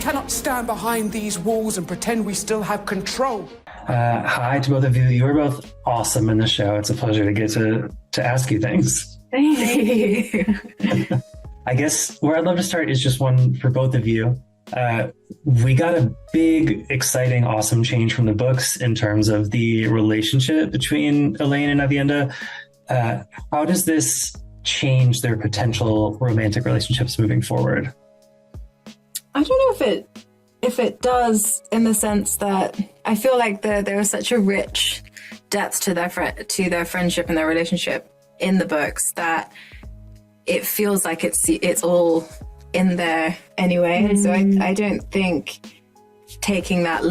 cannot stand behind these walls and pretend we still have control. Hi to both of you. You were both awesome in the show. It's a pleasure to get to ask you things. Thank you. I guess where I'd love to start is just one for both of you. We got a big, exciting, awesome change from the books in terms of the relationship between Elayne and Aviendha. How does this change their potential romantic relationships moving forward? I don't know if it does, in the sense that I feel like there is such a rich depth to their friendship and their relationship in the books that it feels like it's all in there anyway. And so I don't think taking that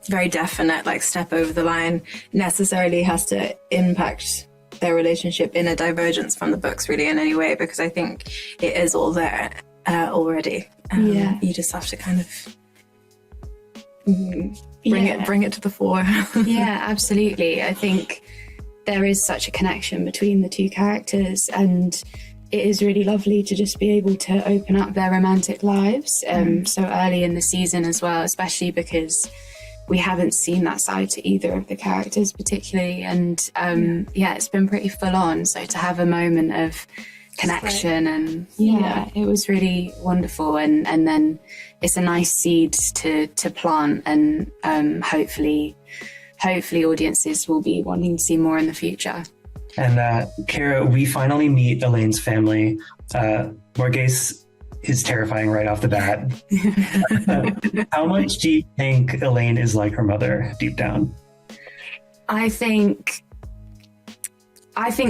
very definite step over the line necessarily has to impact their relationship in a divergence from the books really in any way, because I think it is all there already. You just have to kind of bring it to the fore. Yeah, absolutely. I think there is such a connection between the two characters, and it is really lovely to just be able to open up their romantic lives so early in the season as well, especially because we haven't seen that side to either of the characters particularly. And it's been pretty full on. So to have a moment of connection and it was really wonderful. And then it's a nice seed to plant, and hopefully audiences will be wanting to see more in the future. And Ceara, we finally meet Elayne's family. Morghese is terrifying right off the bat. How much do you think Elayne is like her mother deep down? I think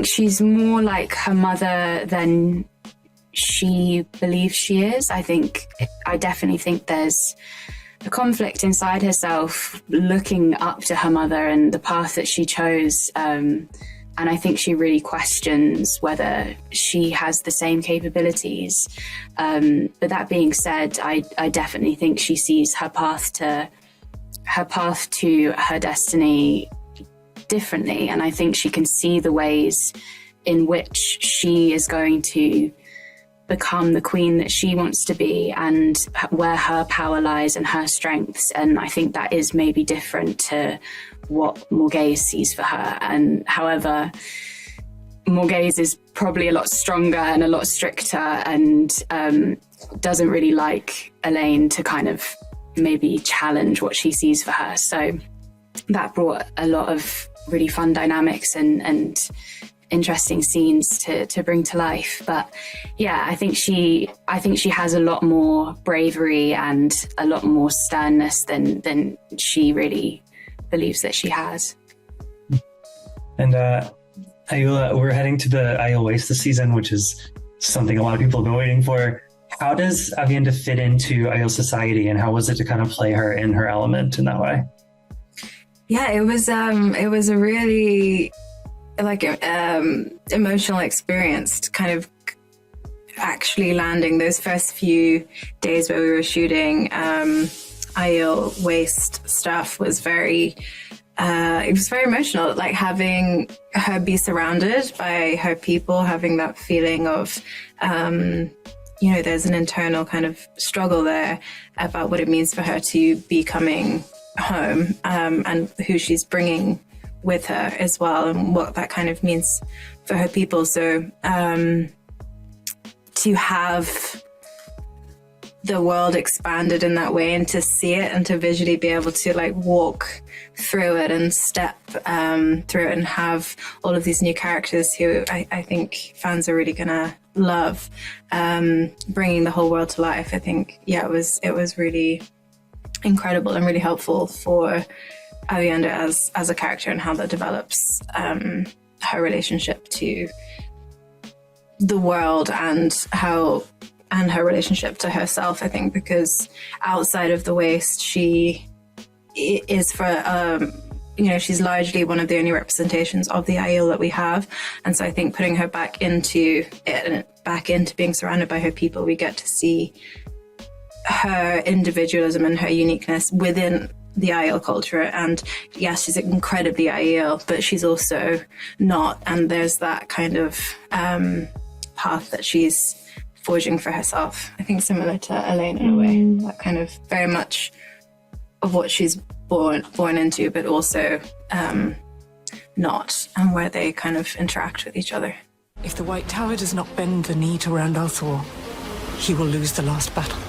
she's more like her mother than she believes she is. I definitely think there's a conflict inside herself looking up to her mother and the path that she chose. And I think she really questions whether she has the same capabilities. But that being said, I definitely think she sees her path to her destiny differently. And I think she can see the ways in which she is going to become the queen that she wants to be, and where her power lies and her strengths. And I think that is maybe different to what Morghese sees for her. And however, Morghese is probably a lot stronger and a lot stricter, and doesn't really like Elayne to kind of maybe challenge what she sees for her. So that brought a lot of really fun dynamics and interesting scenes to bring to life. But yeah, I think she has a lot more bravery and a lot more sternness than she really believes that she has. And Ayoola, we're heading to the Aiel Waste this season, which is something a lot of people have been waiting for. How does Aviendha fit into Aiel society, and how was it to kind of play her in her element in that way? Yeah, it was a really emotional experience to kind of actually landing those first few days where we were shooting Aiel Waste stuff was very emotional, like having her be surrounded by her people, having that feeling of there's an internal kind of struggle there about what it means for her to be coming home, and who she's bringing with her as well, and what that kind of means for her people. So to have the world expanded in that way, and to see it, and to visually be able to walk through it and step through it, and have all of these new characters who I think fans are really gonna love, bringing the whole world to life. I think it was really incredible and really helpful for Aviendha as a character, and how that develops her relationship to the world, and her relationship to herself. I think because outside of the Waste, she is she's largely one of the only representations of the Aiel that we have. And so I think putting her back into it, and back into being surrounded by her people, we get to see her individualism and her uniqueness within the Aiel culture. And yes, she's incredibly Aiel, but she's also not. And there's that kind of path that she's forging for herself. I think similar to Elayne in a way, that kind of very much of what she's born into, but also not, and where they kind of interact with each other. If the White Tower does not bend the knee to Rand al'Thor, he will lose the last battle.